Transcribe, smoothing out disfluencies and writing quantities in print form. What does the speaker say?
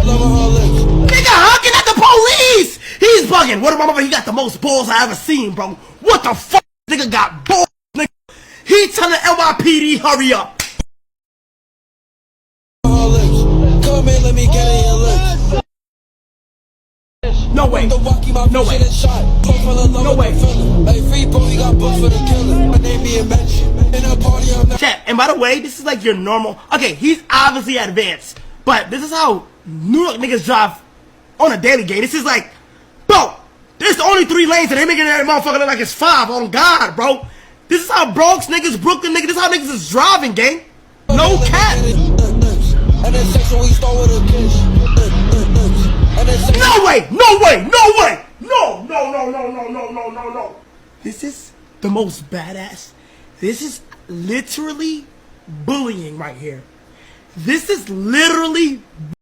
Nigga honking at the police! He's bugging. What about he got the most balls I ever seen, bro? What the fuck? Nigga got balls, nigga. He telling NYPD hurry up. Come here, let me get in your lips. No way. No way. No way. Chat, and by the way, this is like your normal. Okay, he's obviously advanced, but this is how New York niggas drive on a daily game. This is like, bro, there's only 3 lanes and they making that motherfucker look like it's 5. On God, bro. This is how Bronx niggas, Brooklyn niggas, this is how niggas is driving, gang. No cap. No way! No way! No way! No! This is the most badass. This is literally bullying right here. This is literally